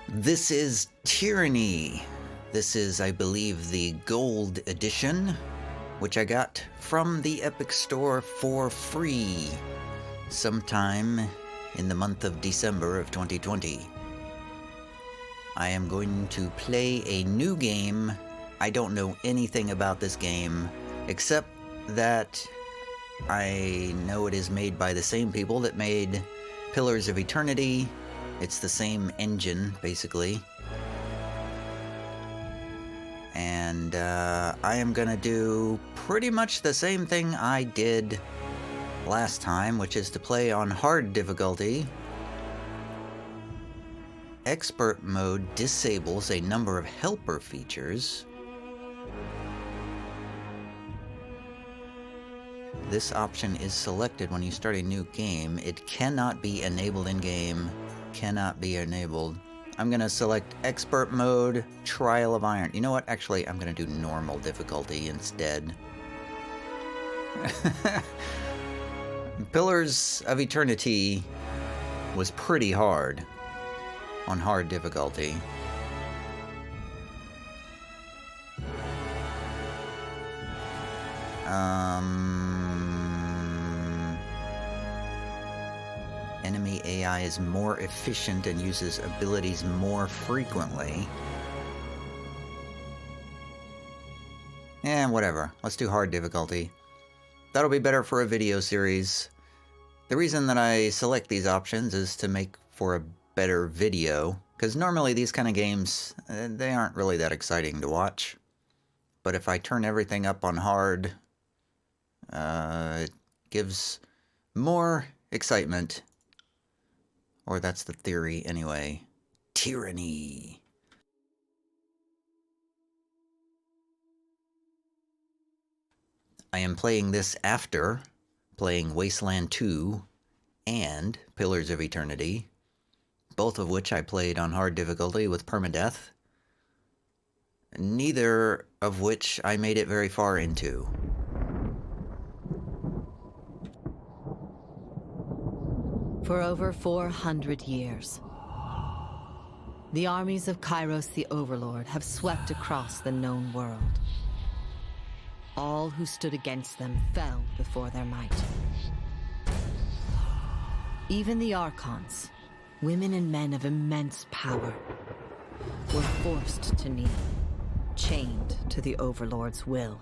This is Tyranny. This is, I believe, the gold edition, which I got from the Epic Store for free sometime in the month of December of 2020. I am going to play a new game. I don't know anything about this game, except that I know it is made by the same people that made Pillars of Eternity. It's the same engine, basically. And I am gonna do pretty much the same thing I did last time, which is to play on hard difficulty. Expert mode disables a number of helper features. This option is selected when you start a new game. It cannot be enabled in-game. Cannot be enabled. I'm gonna select Expert Mode, Trial of Iron. You know what? Actually, I'm gonna do normal difficulty instead. Pillars of Eternity was pretty hard on hard difficulty. Enemy AI is more efficient and uses abilities more frequently. Whatever. Let's do hard difficulty. That'll be better for a video series. The reason that I select these options is to make for a better video, because normally these kind of games, they aren't really that exciting to watch. But if I turn everything up on hard, it gives more excitement. Or that's the theory, anyway. Tyranny. I am playing this after playing Wasteland 2 and Pillars of Eternity, both of which I played on hard difficulty with permadeath, neither of which I made it very far into. For over 400 years, the armies of Kiros the Overlord have swept across the known world. All who stood against them fell before their might. Even the Archons, women and men of immense power, were forced to kneel, chained to the Overlord's will.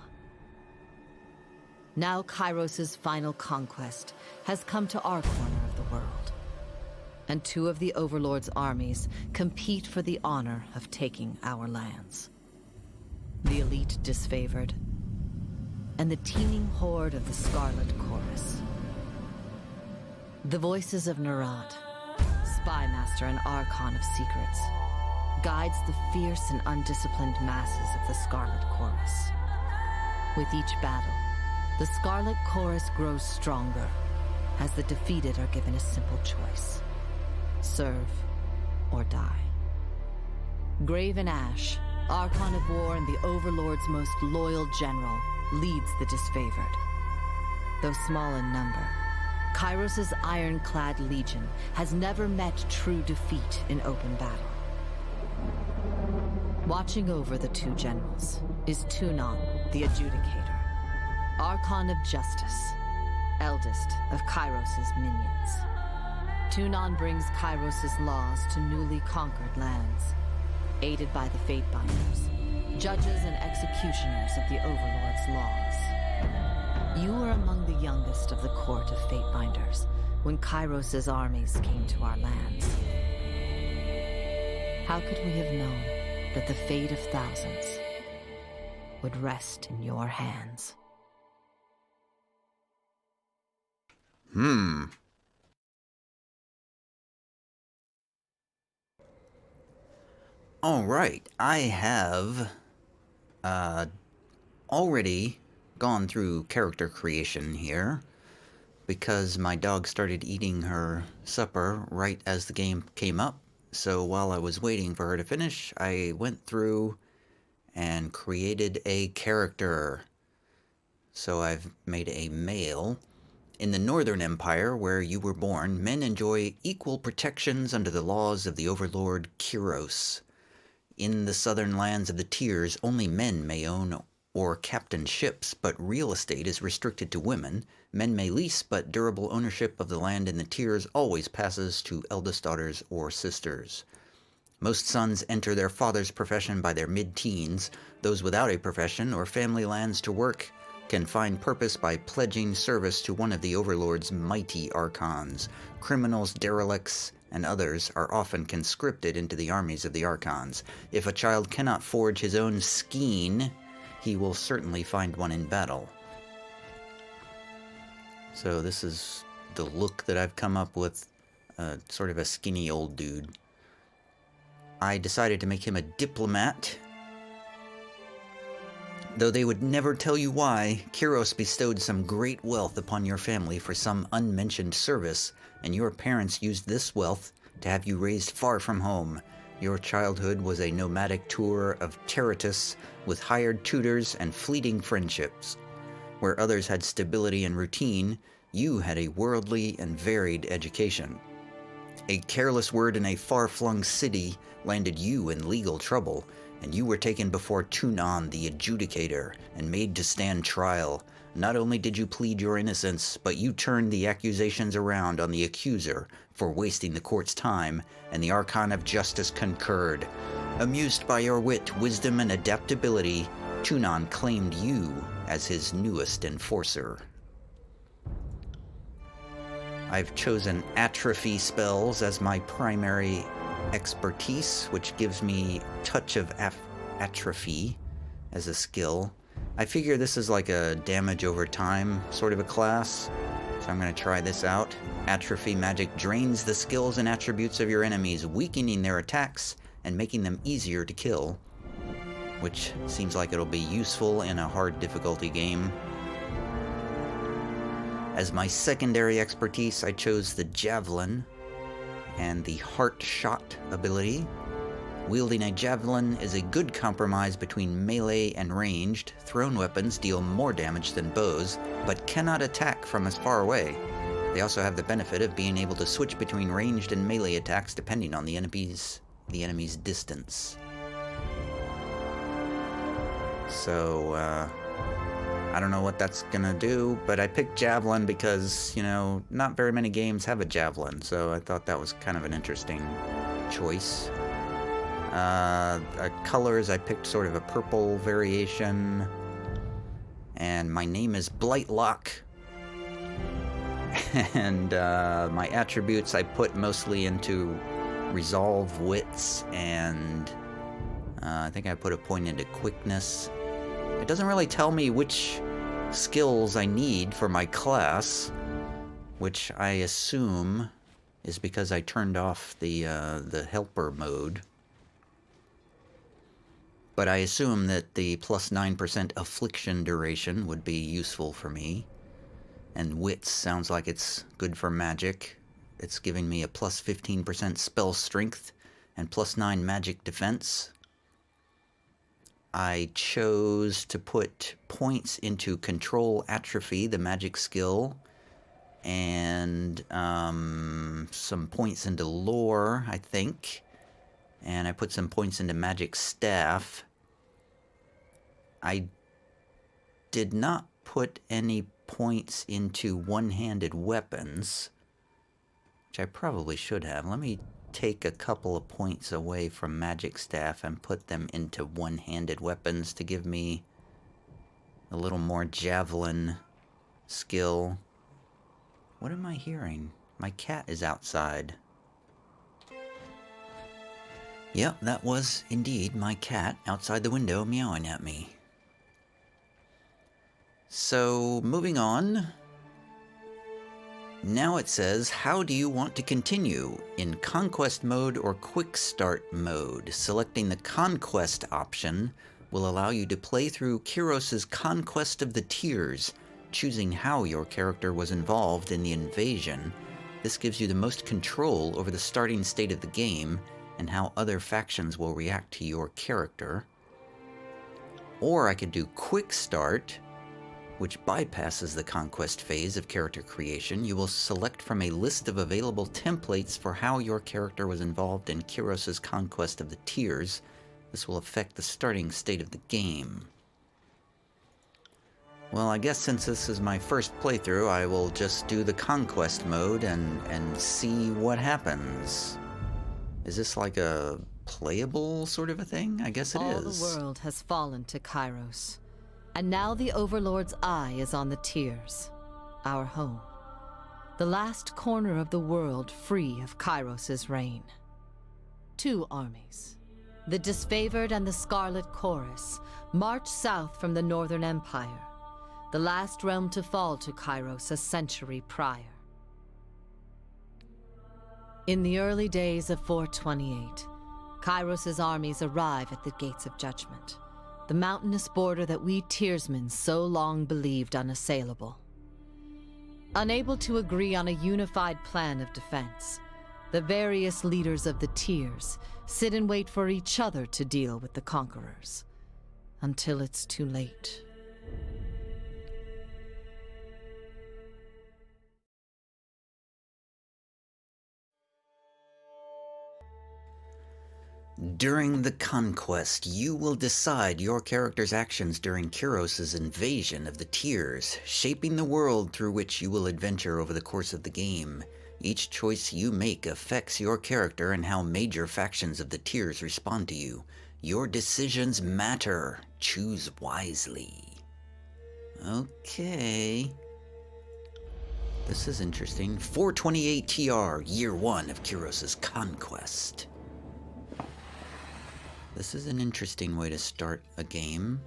Now Kiros' final conquest has come to our corner of the world, and two of the Overlord's armies compete for the honor of taking our lands. The elite disfavored, and the teeming horde of the Scarlet Chorus. The voices of Nerat, spy master and Archon of secrets, guides the fierce and undisciplined masses of the Scarlet Chorus. With each battle, the Scarlet Chorus grows stronger, as the defeated are given a simple choice: serve or die. Graven Ash, Archon of War and the Overlord's most loyal general, leads the disfavored. Though small in number, Kiros' ironclad legion has never met true defeat in open battle. Watching over the two generals is Tunon, the Adjudicator, Archon of Justice, eldest of Kiros' minions. Tunon brings Kiros' laws to newly conquered lands, aided by the Fatebinders, judges and executioners of the Overlord's laws. You were among the youngest of the court of Fatebinders when Kiros' armies came to our lands. How could we have known that the fate of thousands would rest in your hands? Alright, I have already gone through character creation here, because my dog started eating her supper right as the game came up. So while I was waiting for her to finish, I went through and created a character. So I've made a male, In the Northern Empire, where you were born, men enjoy equal protections under the laws of the overlord Kiros. In the southern lands of the Tiers, only men may own or captain ships, but real estate is restricted to women. Men may lease, but durable ownership of the land in the Tiers always passes to eldest daughters or sisters. Most sons enter their father's profession by their mid-teens. Those without a profession or family lands to work can find purpose by pledging service to one of the Overlord's mighty archons. Criminals, derelicts, and others are often conscripted into the armies of the archons. If a child cannot forge his own skein, he will certainly find one in battle. So this is the look that I've come up with, sort of a skinny old dude. I decided to make him a diplomat. Though they would never tell you why, Kiros bestowed some great wealth upon your family for some unmentioned service, and your parents used this wealth to have you raised far from home. Your childhood was a nomadic tour of Terratus with hired tutors and fleeting friendships. Where others had stability and routine, you had a worldly and varied education. A careless word in a far-flung city landed you in legal trouble, and you were taken before Tunon the Adjudicator and made to stand trial. Not only did you plead your innocence, but you turned the accusations around on the accuser for wasting the court's time, and the Archon of Justice concurred. Amused by your wit, wisdom, and adaptability, Tunon claimed you as his newest enforcer. I've chosen Atrophy Spells as my primary expertise, which gives me Touch of Atrophy as a skill. I figure this is like a damage over time sort of a class, so I'm going to try this out. Atrophy magic drains the skills and attributes of your enemies, weakening their attacks and making them easier to kill, which seems like it'll be useful in a hard difficulty game. As my secondary expertise, I chose the Javelin and the Heart Shot ability. Wielding a javelin is a good compromise between melee and ranged. Thrown weapons deal more damage than bows, but cannot attack from as far away. They also have the benefit of being able to switch between ranged and melee attacks depending on the enemy's distance. So, I don't know what that's gonna do, but I picked Javelin because, not very many games have a Javelin, so I thought that was kind of an interesting choice. Colors, I picked sort of a purple variation, and my name is Blightlock. And my attributes I put mostly into Resolve, Wits, and I think I put a point into Quickness. It doesn't really tell me which skills I need for my class, which I assume is because I turned off the helper mode. But I assume that the plus 9% affliction duration would be useful for me. And Wits sounds like it's good for magic. It's giving me a plus 15% spell strength and plus 9 magic defense. I chose to put points into Control Atrophy, the magic skill, and some points into Lore, I think. And I put some points into Magic Staff. I did not put any points into one-handed weapons, which I probably should have. Let me take a couple of points away from Magic Staff and put them into one-handed weapons to give me a little more Javelin skill. What am I hearing? My cat is outside. Yep, that was indeed my cat outside the window meowing at me. So, moving on. Now it says, how do you want to continue? In Conquest Mode or Quick Start Mode? Selecting the Conquest option will allow you to play through Kiros' Conquest of the Tiers, choosing how your character was involved in the invasion. This gives you the most control over the starting state of the game and how other factions will react to your character. Or I could do Quick Start, which bypasses the conquest phase of character creation. You will select from a list of available templates for how your character was involved in Kiros' conquest of the tiers. This will affect the starting state of the game. Well, I guess since this is my first playthrough, I will just do the Conquest Mode and see what happens. Is this like a playable sort of a thing? I guess it is. All the world has fallen to Kiros. And now the Overlord's eye is on the tiers, our home. The last corner of the world free of Kiros' reign. 2 armies, the Disfavored and the Scarlet Chorus, march south from the Northern Empire, the last realm to fall to Kiros a century prior. In the early days of 428, Kiros' armies arrive at the Gates of Judgment, the mountainous border that we Tiersmen so long believed unassailable. Unable to agree on a unified plan of defense, the various leaders of the Tiers sit and wait for each other to deal with the conquerors, until it's too late. During the conquest, you will decide your character's actions during Kiros' invasion of the tiers, shaping the world through which you will adventure over the course of the game. Each choice you make affects your character and how major factions of the tiers respond to you. Your decisions matter. Choose wisely. Okay. This is interesting. 428 TR, Year 1 of Kiros' Conquest. This is an interesting way to start a game.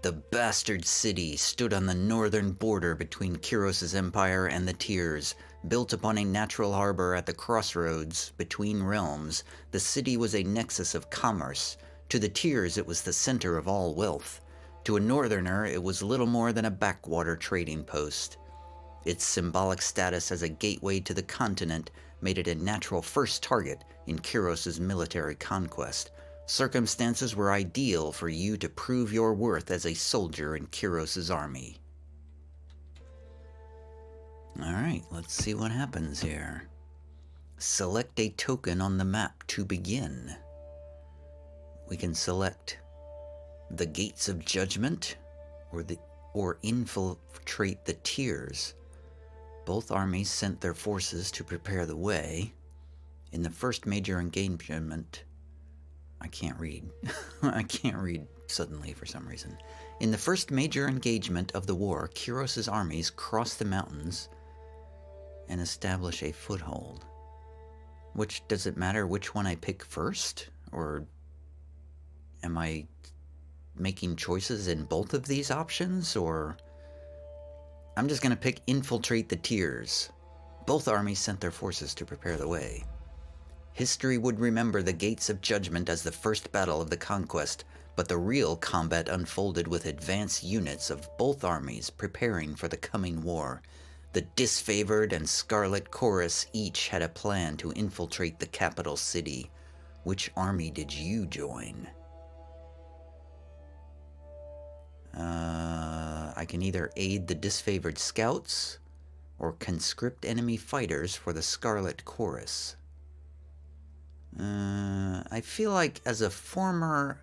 The Bastard City stood on the northern border between Kiros' empire and the Tiers. Built upon a natural harbor at the crossroads between realms, the city was a nexus of commerce. To the Tiers, it was the center of all wealth. To a northerner, it was little more than a backwater trading post. Its symbolic status as a gateway to the continent made it a natural first target in Kiros' military conquest. Circumstances were ideal for you to prove your worth as a soldier in Kiros' army. Alright, let's see what happens here. Select a token on the map to begin. We can select the Gates of Judgment or infiltrate the Tiers. Both armies sent their forces to prepare the way. In the first major engagement, I can't read. I can't read suddenly for some reason. In the first major engagement of the war, Kiros' armies cross the mountains and establish a foothold. Does it matter which one I pick first? Or am I making choices in both of these options? Or I'm just going to pick infiltrate the Tiers. Both armies sent their forces to prepare the way. History would remember the Gates of Judgment as the first battle of the conquest, but the real combat unfolded with advanced units of both armies preparing for the coming war. The Disfavored and Scarlet Chorus each had a plan to infiltrate the capital city. Which army did you join? I can either aid the Disfavored scouts or conscript enemy fighters for the Scarlet Chorus. I feel like as a former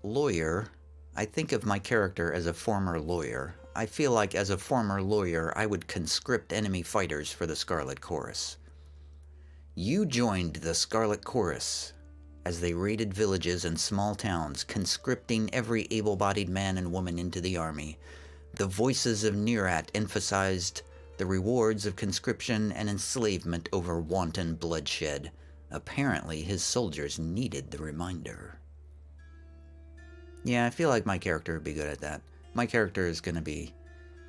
lawyer, I think of my character as a former lawyer. I feel like as a former lawyer, I would conscript enemy fighters for the Scarlet Chorus. You joined the Scarlet Chorus as they raided villages and small towns, conscripting every able-bodied man and woman into the army. The voices of Nerat emphasized the rewards of conscription and enslavement over wanton bloodshed. Apparently, his soldiers needed the reminder. Yeah, I feel like my character would be good at that. My character is going to be,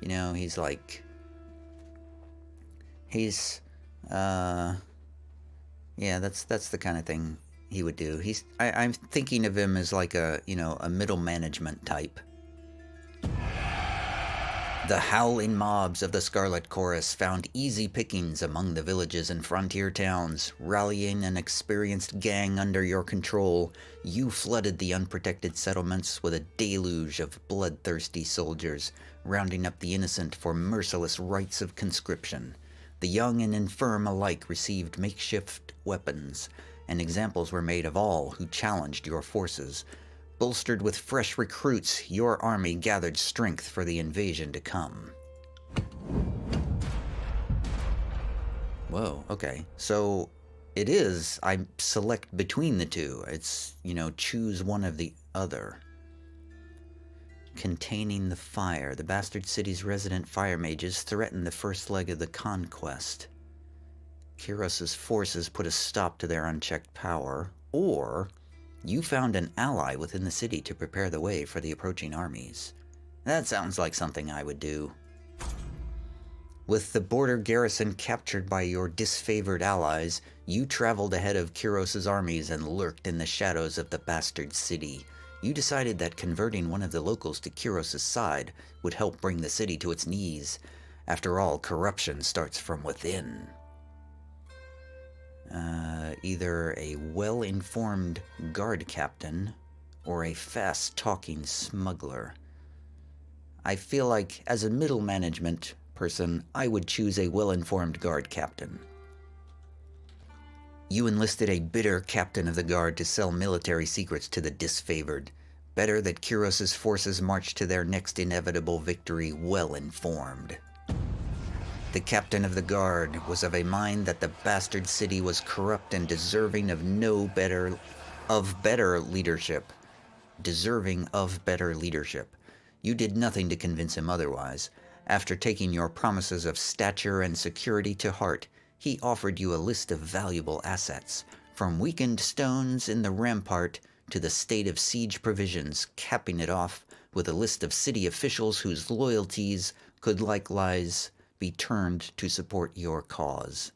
he's like... yeah, that's the kind of thing he would do. I'm thinking of him as like a middle management type. The howling mobs of the Scarlet Chorus found easy pickings among the villages and frontier towns. Rallying an experienced gang under your control, you flooded the unprotected settlements with a deluge of bloodthirsty soldiers, rounding up the innocent for merciless rites of conscription. The young and infirm alike received makeshift weapons, and examples were made of all who challenged your forces. Bolstered with fresh recruits, your army gathered strength for the invasion to come. Whoa, okay. So it is, I select between the two. It's, choose one of the other. Containing the fire. The bastard city's resident fire mages threaten the first leg of the conquest. Kiros' forces put a stop to their unchecked power, or you found an ally within the city to prepare the way for the approaching armies. That sounds like something I would do. With the border garrison captured by your disfavored allies, you traveled ahead of Kiros' armies and lurked in the shadows of the bastard city. You decided that converting one of the locals to Kiros' side would help bring the city to its knees. After all, corruption starts from within. Either a well-informed guard captain or a fast-talking smuggler. I feel like, as a middle management person, I would choose a well-informed guard captain. You enlisted a bitter captain of the guard to sell military secrets to the disfavored. Better that Kiros' forces march to their next inevitable victory well-informed. The captain of the guard was of a mind that the bastard city was corrupt and deserving of better leadership. Deserving of better leadership. You did nothing to convince him otherwise. After taking your promises of stature and security to heart, he offered you a list of valuable assets, from weakened stones in the rampart to the state of siege provisions, capping it off with a list of city officials whose loyalties could likewise be turned to support your cause.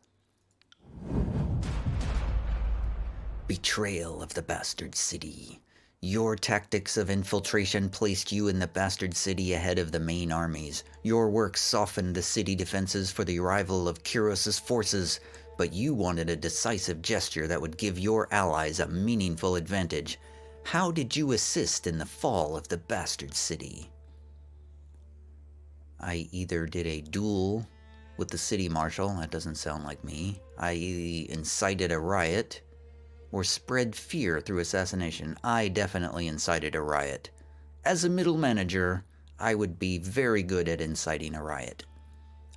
Betrayal of the bastard city. Your tactics of infiltration placed you in the bastard city ahead of the main armies. Your work softened the city defenses for the arrival of Kiros' forces, but you wanted a decisive gesture that would give your allies a meaningful advantage. How did you assist in the fall of the bastard city? I either did a duel with the city marshal, that doesn't sound like me. I incited a riot, or spread fear through assassination. I definitely incited a riot. As a middle manager, I would be very good at inciting a riot.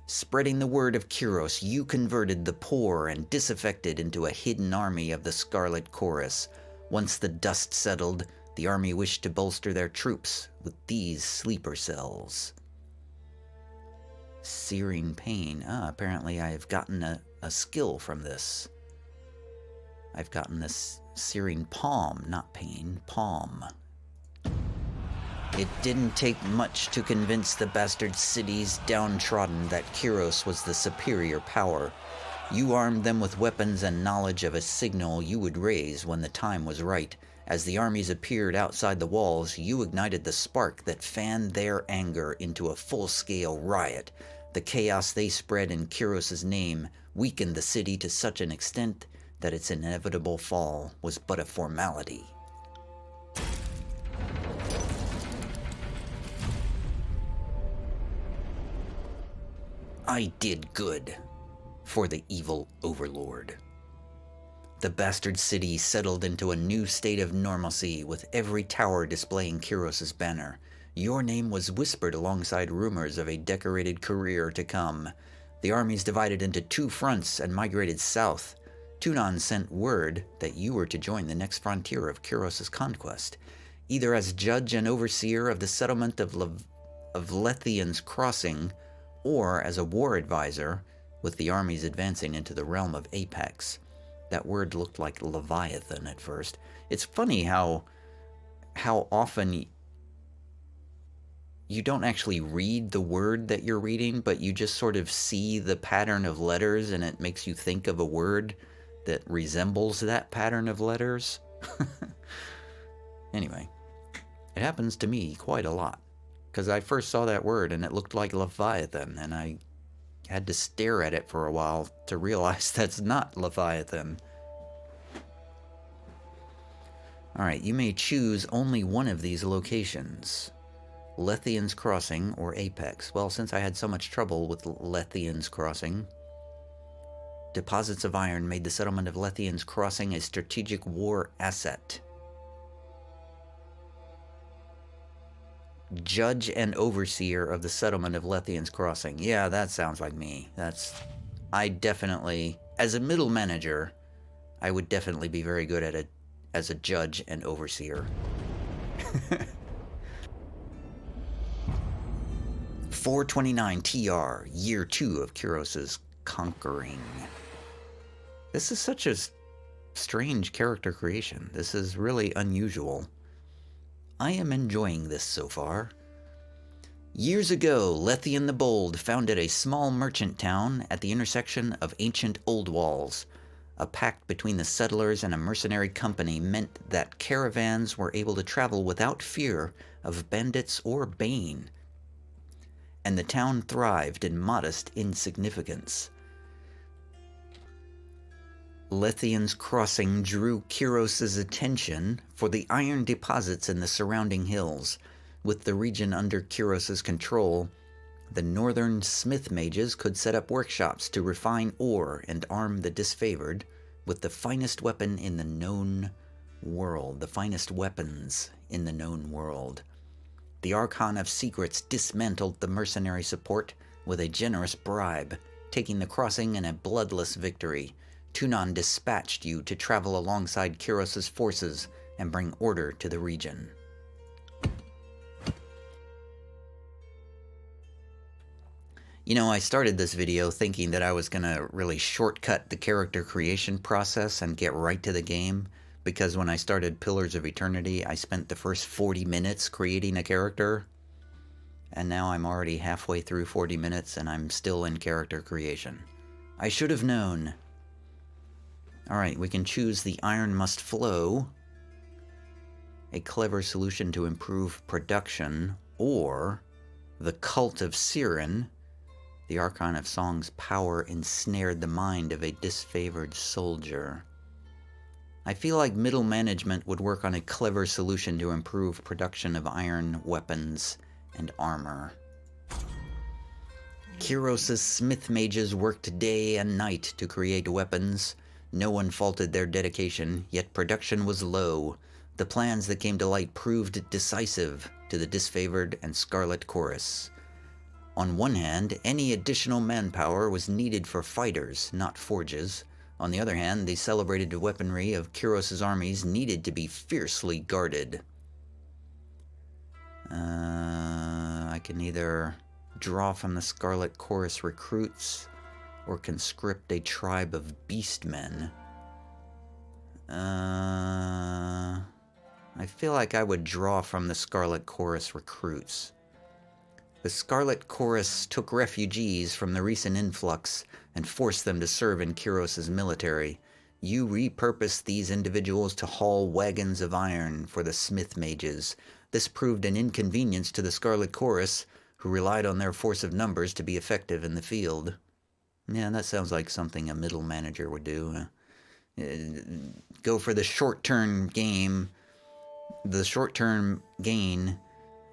Spreading the word of Kiros, you converted the poor and disaffected into a hidden army of the Scarlet Chorus. Once the dust settled, the army wished to bolster their troops with these sleeper cells. Searing pain. Apparently I have gotten a skill from this. I've gotten this searing palm, not pain, palm. It didn't take much to convince the bastard cities downtrodden that Kiros was the superior power. You armed them with weapons and knowledge of a signal you would raise when the time was right. As the armies appeared outside the walls, you ignited the spark that fanned their anger into a full-scale riot. The chaos they spread in Kiros' name weakened the city to such an extent that its inevitable fall was but a formality. I did good for the evil overlord. The bastard city settled into a new state of normalcy, with every tower displaying Kiros' banner. Your name was whispered alongside rumors of a decorated career to come. The armies divided into two fronts and migrated south. Tunon sent word that you were to join the next frontier of Kiros' conquest, either as judge and overseer of the settlement of Lethian's Crossing, or as a war advisor, with the armies advancing into the realm of Apex. That word looked like Leviathan at first. It's funny how often you don't actually read the word that you're reading, but you just sort of see the pattern of letters and it makes you think of a word that resembles that pattern of letters. Anyway, it happens to me quite a lot. Because I first saw that word and it looked like Leviathan, and I had to stare at it for a while to realize that's not Leviathan. Alright, you may choose only one of these locations. Lethian's Crossing or Apex. Well, since I had so much trouble with Lethian's Crossing, deposits of iron made the settlement of Lethian's Crossing a strategic war asset. Judge and overseer of the settlement of Lethian's Crossing. Yeah, that sounds like me. I definitely, as a middle manager, I would definitely be very good at it as a judge and overseer. 429 TR, year 2 of Kiros' conquering. This is such a strange character creation. This is really unusual. I am enjoying this so far. Years ago, Lethian the Bold founded a small merchant town at the intersection of ancient old walls. A pact between the settlers and a mercenary company meant that caravans were able to travel without fear of bandits or bane, and the town thrived in modest insignificance. Lethian's Crossing drew Kiros' attention for the iron deposits in the surrounding hills. With the region under Kiros' control, the northern smith mages could set up workshops to refine ore and arm the disfavored with the finest weapon in the known world. The finest weapons in the known world. The Archon of Secrets dismantled the mercenary support with a generous bribe, taking the crossing in a bloodless victory. Tunon dispatched you to travel alongside Kiros' forces and bring order to the region. You know, I started this video thinking that I was going to really shortcut the character creation process and get right to the game, because when I started Pillars of Eternity, I spent the first 40 minutes creating a character, and now I'm already halfway through 40 minutes and I'm still in character creation. I should have known. Alright, we can choose the Iron Must Flow, a clever solution to improve production, or the Cult of Siren. The Archon of Song's power ensnared the mind of a disfavored soldier. I feel like middle management would work on a clever solution to improve production of iron weapons and armor. Kiros' smith mages worked day and night to create weapons. No one faulted their dedication, yet production was low. The plans that came to light proved decisive to the disfavored and Scarlet Chorus. On one hand, any additional manpower was needed for fighters, not forges. On the other hand, the celebrated weaponry of Kiros' armies needed to be fiercely guarded. I can either draw from the Scarlet Chorus recruits or conscript a tribe of beastmen. I feel like I would draw from the Scarlet Chorus recruits. The Scarlet Chorus took refugees from the recent influx and forced them to serve in Kiros' military. You repurposed these individuals to haul wagons of iron for the smith mages. This proved an inconvenience to the Scarlet Chorus, who relied on their force of numbers to be effective in the field. Yeah, that sounds like something a middle manager would do. Go for the short-term gain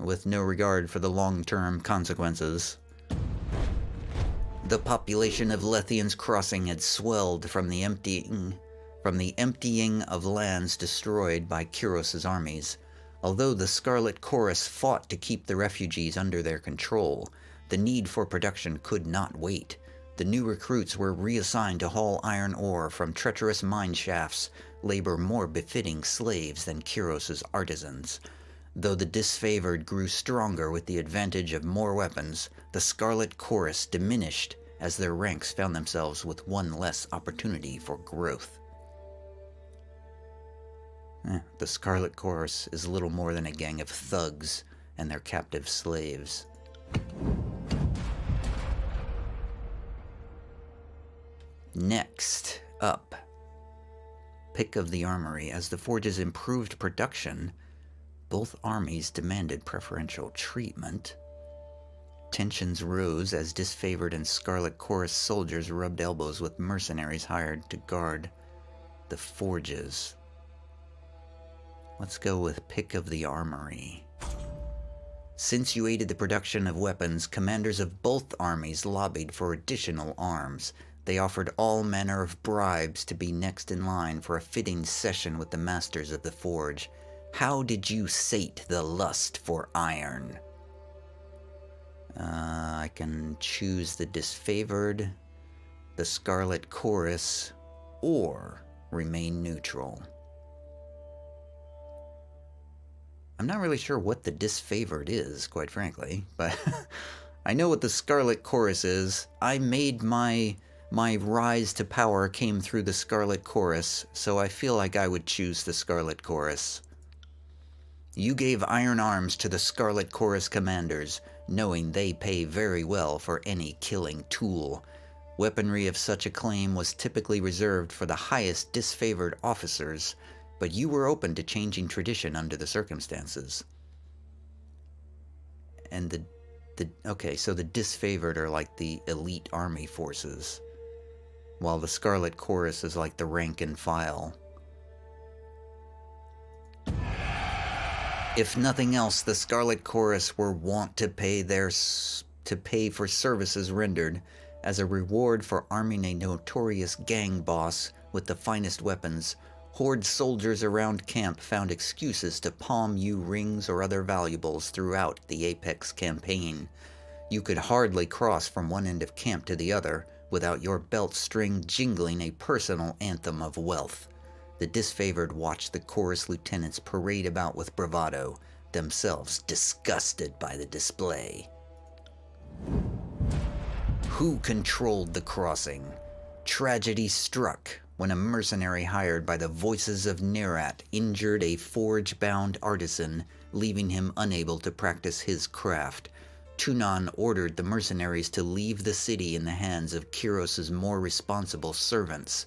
with no regard for the long-term consequences. The population of Lethian's Crossing had swelled from the emptying of lands destroyed by Kiros' armies. Although the Scarlet Chorus fought to keep the refugees under their control, the need for production could not wait. The new recruits were reassigned to haul iron ore from treacherous mine shafts, labor more befitting slaves than Kiros' artisans. Though the disfavored grew stronger with the advantage of more weapons, the Scarlet Chorus diminished as their ranks found themselves with one less opportunity for growth. The Scarlet Chorus is little more than a gang of thugs and their captive slaves. Next up, Pick of the Armory. As the forges improved production, Both armies demanded preferential treatment. Tensions rose as disfavored and Scarlet Chorus soldiers rubbed elbows with mercenaries hired to guard the forges. Let's go with Pick of the Armory. Since you aided the production of weapons, commanders of both armies lobbied for additional arms. They offered all manner of bribes to be next in line for a fitting session with the masters of the forge. How did you sate the lust for iron? I can choose the disfavored, the Scarlet Chorus, or remain neutral. I'm not really sure what the disfavored is, quite frankly, but I know what the Scarlet Chorus is. I made my rise to power came through the Scarlet Chorus, so I feel like I would choose the Scarlet Chorus. You gave iron arms to the Scarlet Chorus commanders, knowing they pay very well for any killing tool. Weaponry of such acclaim was typically reserved for the highest disfavored officers, but you were open to changing tradition under the circumstances. And okay, so the disfavored are like the elite army forces, while the Scarlet Chorus is like the rank and file. If nothing else, the Scarlet Chorus were wont to pay for services rendered as a reward for arming a notorious gang boss with the finest weapons. Horde soldiers around camp found excuses to palm you rings or other valuables throughout the Apex campaign. You could hardly cross from one end of camp to the other without your belt string jingling a personal anthem of wealth. The disfavored watched the chorus lieutenants parade about with bravado, themselves disgusted by the display. Who controlled the crossing? Tragedy struck when a mercenary hired by the Voices of Nerat injured a forge-bound artisan, leaving him unable to practice his craft. Tunon ordered the mercenaries to leave the city in the hands of Kiros' more responsible servants.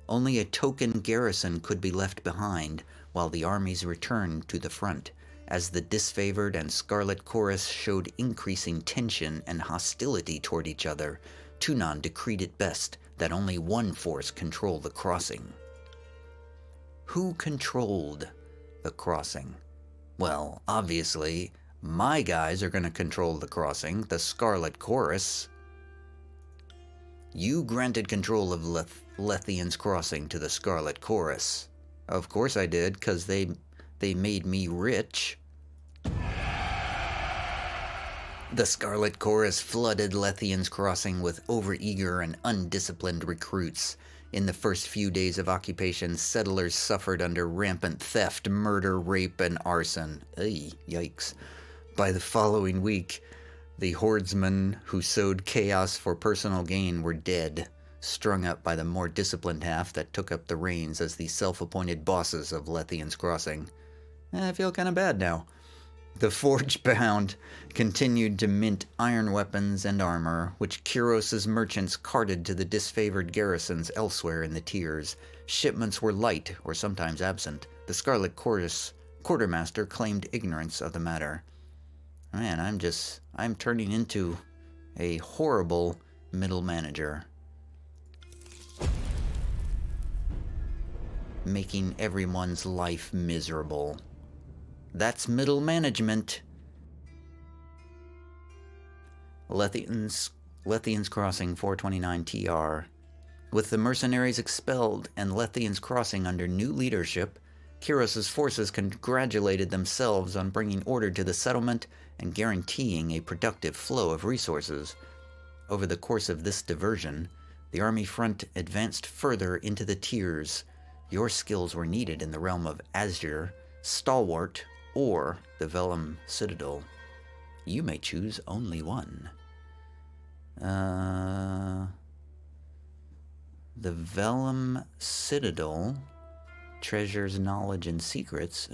Only a token garrison could be left behind while the armies returned to the front. As the disfavored and Scarlet Chorus showed increasing tension and hostility toward each other, Tunon decreed it best that only one force control the crossing. Who controlled the crossing? Well, obviously, my guys are going to control the crossing, the Scarlet Chorus. You granted control of Lethian's crossing to the Scarlet Chorus. Of course I did, because they made me rich. The Scarlet Chorus flooded Lethian's crossing with overeager and undisciplined recruits. In the first few days of occupation, settlers suffered under rampant theft, murder, rape, and arson. Ay, yikes. By the following week, the hordemen who sowed chaos for personal gain were dead, strung up by the more disciplined half that took up the reins as the self-appointed bosses of Lethian's crossing. I feel kind of bad now. The forge-bound continued to mint iron weapons and armor, which Kiros' merchants carted to the disfavored garrisons elsewhere in the tiers. Shipments were light or sometimes absent. The Scarlet Chorus quartermaster claimed ignorance of the matter. Man, I'm turning into a horrible middle manager. Making everyone's life miserable. That's middle management. Lethian's Crossing 429 TR. With the mercenaries expelled and Lethian's Crossing under new leadership, Kiros' forces congratulated themselves on bringing order to the settlement and guaranteeing a productive flow of resources. Over the course of this diversion, the army front advanced further into the tiers. Your skills were needed in the realm of Azure, Stalwart, or the Vellum Citadel. You may choose only one. The Vellum Citadel treasures knowledge and secrets.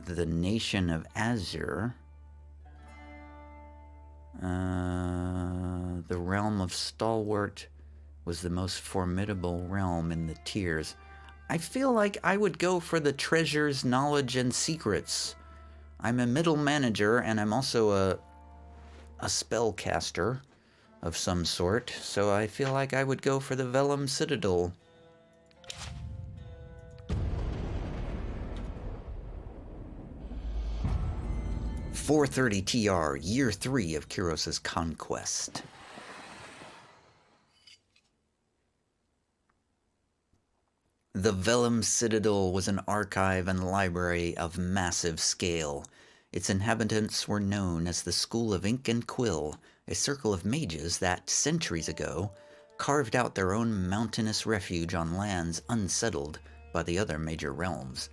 The Nation of Azure. The realm of Stalwart was the most formidable realm in the tiers. I feel like I would go for the treasures, knowledge, and secrets. I'm a middle manager, and I'm also a spellcaster of some sort, so I feel like I would go for the Vellum Citadel. .430 TR, Year 3 of Kiros' Conquest. The Vellum Citadel was an archive and library of massive scale. Its inhabitants were known as the School of Ink and Quill, a circle of mages that, centuries ago, carved out their own mountainous refuge on lands unsettled by the other major realms.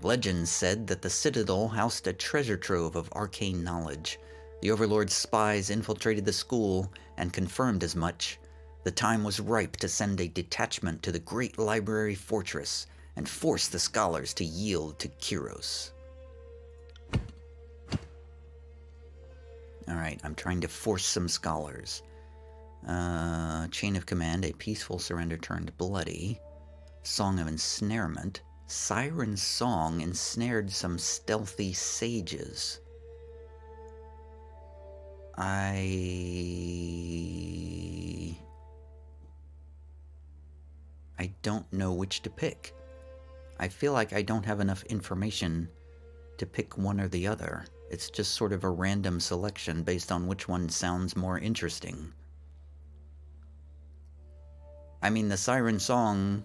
Legends said that the Citadel housed a treasure trove of arcane knowledge. The Overlord's spies infiltrated the school and confirmed as much. The time was ripe to send a detachment to the great library fortress and force the scholars to yield to Kiros. Alright, I'm trying to force some scholars. Chain of Command, a peaceful surrender turned bloody. Song of Ensnarement. Siren's song ensnared some stealthy sages. I don't know which to pick. I feel like I don't have enough information to pick one or the other. It's just sort of a random selection based on which one sounds more interesting. I mean, the Siren song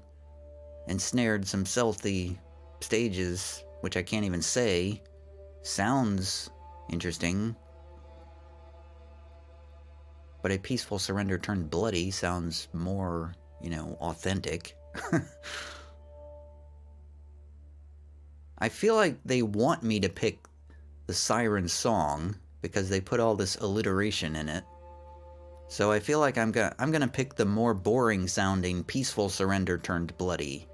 ensnared some stealthy stages, which I can't even say. Sounds interesting. But a peaceful surrender turned bloody sounds more, authentic. I feel like they want me to pick the Siren song because they put all this alliteration in it. So I feel like I'm gonna pick the more boring sounding peaceful surrender turned bloody.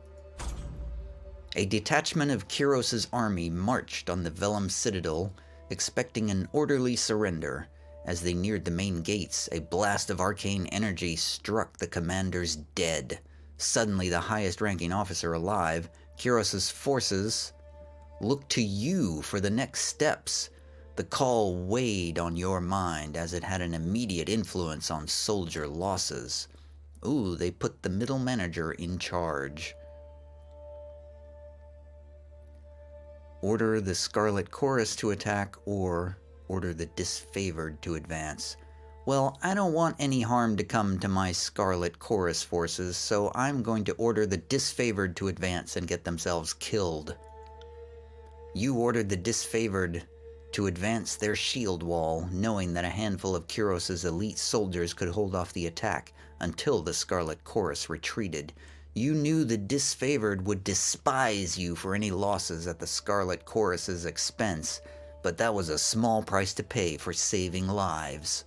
A detachment of Kiros' army marched on the Vellum Citadel, expecting an orderly surrender. As they neared the main gates, a blast of arcane energy struck the commanders dead. Suddenly, the highest-ranking officer alive, Kiros' forces, looked to you for the next steps. The call weighed on your mind as it had an immediate influence on soldier losses. Ooh, they put the middle manager in charge. Order the Scarlet Chorus to attack, or order the Disfavored to advance. Well, I don't want any harm to come to my Scarlet Chorus forces, so I'm going to order the Disfavored to advance and get themselves killed. You ordered the Disfavored to advance their shield wall, knowing that a handful of Kiros' elite soldiers could hold off the attack until the Scarlet Chorus retreated. You knew the Disfavored would despise you for any losses at the Scarlet Chorus's expense, but that was a small price to pay for saving lives.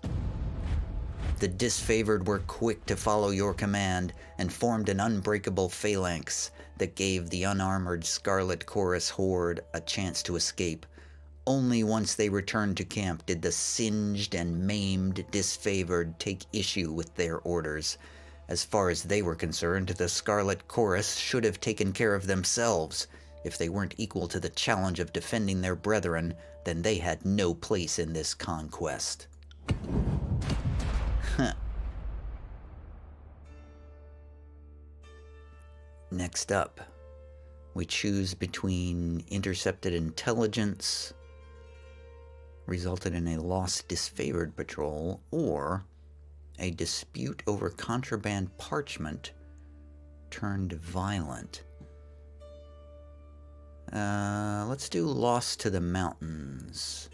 The Disfavored were quick to follow your command and formed an unbreakable phalanx that gave the unarmored Scarlet Chorus horde a chance to escape. Only once they returned to camp did the singed and maimed Disfavored take issue with their orders. As far as they were concerned, the Scarlet Chorus should have taken care of themselves. If they weren't equal to the challenge of defending their brethren, then they had no place in this conquest. Next up, we choose between intercepted intelligence, resulted in a lost Disfavored patrol, or a dispute over contraband parchment turned violent. Let's do Lost to the Mountains.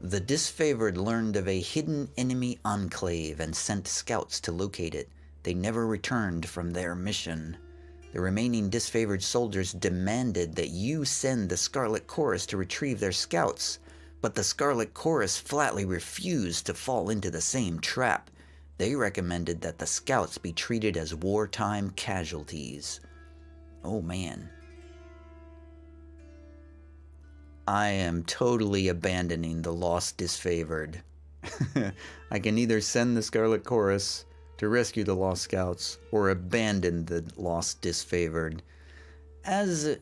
The Disfavored learned of a hidden enemy enclave and sent scouts to locate it. They never returned from their mission. The remaining Disfavored soldiers demanded that you send the Scarlet Chorus to retrieve their scouts, but the Scarlet Chorus flatly refused to fall into the same trap. They recommended that the scouts be treated as wartime casualties. Oh man. I am totally abandoning the lost Disfavored. I can either send the Scarlet Chorus to rescue the lost scouts or abandon the lost disfavored. As,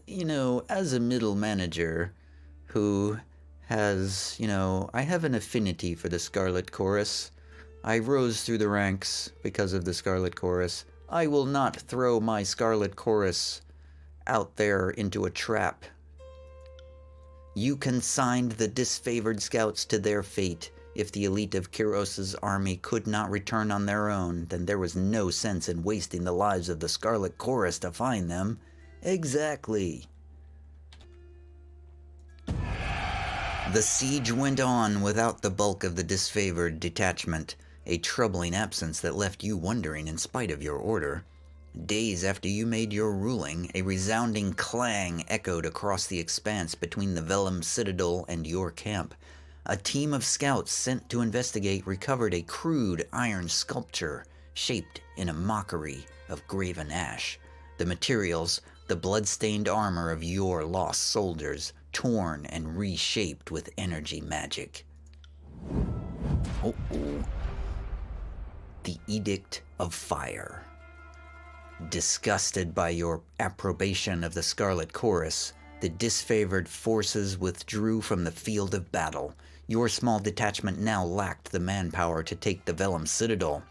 as a middle manager who has, I have an affinity for the Scarlet Chorus. I rose through the ranks because of the Scarlet Chorus. I will not throw my Scarlet Chorus out there into a trap. You consigned the disfavored scouts to their fate. If the elite of Kiros' army could not return on their own, then there was no sense in wasting the lives of the Scarlet Chorus to find them. Exactly. The siege went on without the bulk of the disfavored detachment, a troubling absence that left you wondering in spite of your order. Days after you made your ruling, a resounding clang echoed across the expanse between the Vellum Citadel and your camp. A team of scouts sent to investigate recovered a crude iron sculpture shaped in a mockery of graven ash. The materials, the blood-stained armor of your lost soldiers, torn and reshaped with energy magic. Oh. The Edict of Fire. Disgusted by your approbation of the Scarlet Chorus, the disfavored forces withdrew from the field of battle. Your small detachment now lacked the manpower to take the Vellum Citadel.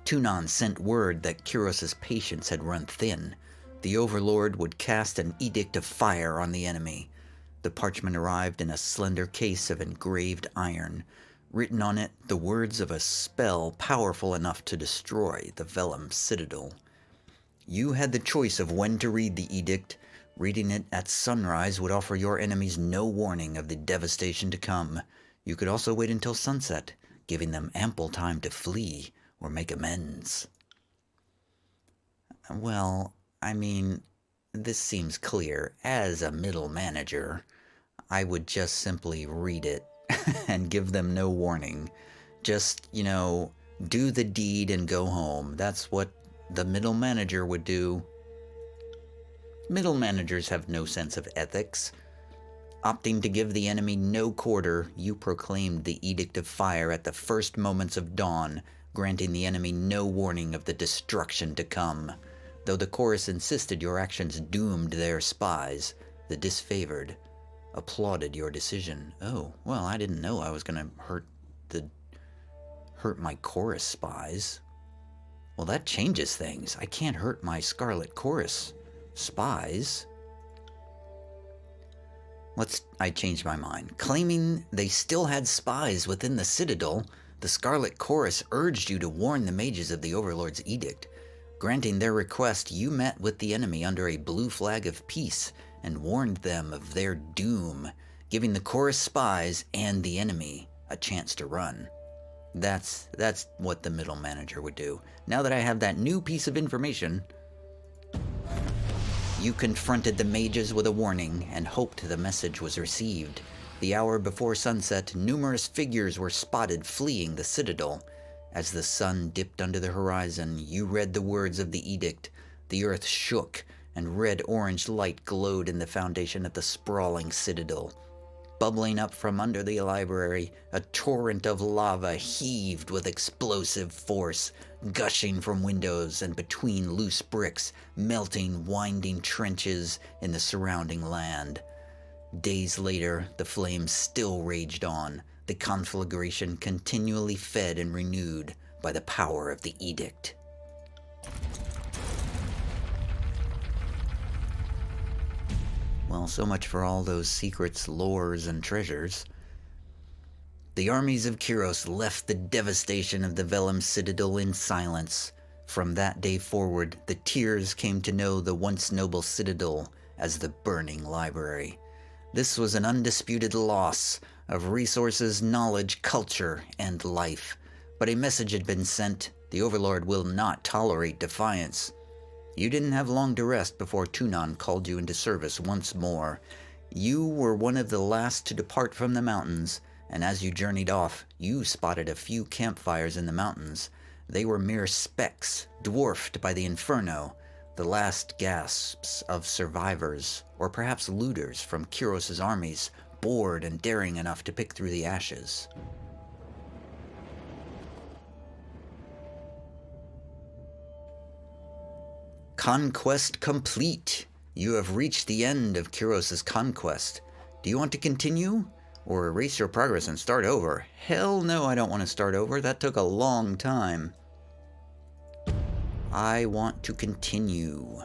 Tunon sent word that Kiros' patience had run thin. The Overlord would cast an Edict of Fire on the enemy. The parchment arrived in a slender case of engraved iron. Written on it, the words of a spell powerful enough to destroy the Vellum Citadel. You had the choice of when to read the edict. Reading it at sunrise would offer your enemies no warning of the devastation to come. You could also wait until sunset, giving them ample time to flee or make amends. Well, this seems clear. As a middle manager, I would just simply read it and give them no warning. Just, do the deed and go home. That's what the middle manager would do. Middle managers have no sense of ethics. Opting to give the enemy no quarter, you proclaimed the Edict of Fire at the first moments of dawn, granting the enemy no warning of the destruction to come. Though the chorus insisted your actions doomed their spies, the disfavored applauded your decision. Oh, well, I didn't know I was going to hurt my chorus spies. Well, that changes things. I can't hurt my Scarlet Chorus spies. I changed my mind. Claiming they still had spies within the Citadel, the Scarlet Chorus urged you to warn the mages of the Overlord's edict. Granting their request, you met with the enemy under a blue flag of peace and warned them of their doom, giving the chorus spies and the enemy a chance to run. That's what the middle manager would do. Now that I have that new piece of information, you confronted the mages with a warning and hoped the message was received. The hour before sunset, numerous figures were spotted fleeing the Citadel. As the sun dipped under the horizon, you read the words of the edict. The earth shook, and red-orange light glowed in the foundation of the sprawling Citadel. Bubbling up from under the library, a torrent of lava heaved with explosive force, gushing from windows and between loose bricks, melting winding trenches in the surrounding land. Days later, the flames still raged on, the conflagration continually fed and renewed by the power of the edict. Well, so much for all those secrets, lores, and treasures. The armies of Kiros left the devastation of the Vellum Citadel in silence. From that day forward, the Tears came to know the once noble Citadel as the Burning Library. This was an undisputed loss of resources, knowledge, culture, and life. But a message had been sent. The Overlord will not tolerate defiance. You didn't have long to rest before Tunon called you into service once more. You were one of the last to depart from the mountains, and as you journeyed off, you spotted a few campfires in the mountains. They were mere specks, dwarfed by the inferno, the last gasps of survivors, or perhaps looters from Kiros' armies, bored and daring enough to pick through the ashes. Conquest complete. You have reached the end of Kiros' conquest. Do you want to continue? Or erase your progress and start over? Hell no, I don't want to start over. That took a long time. I want to continue.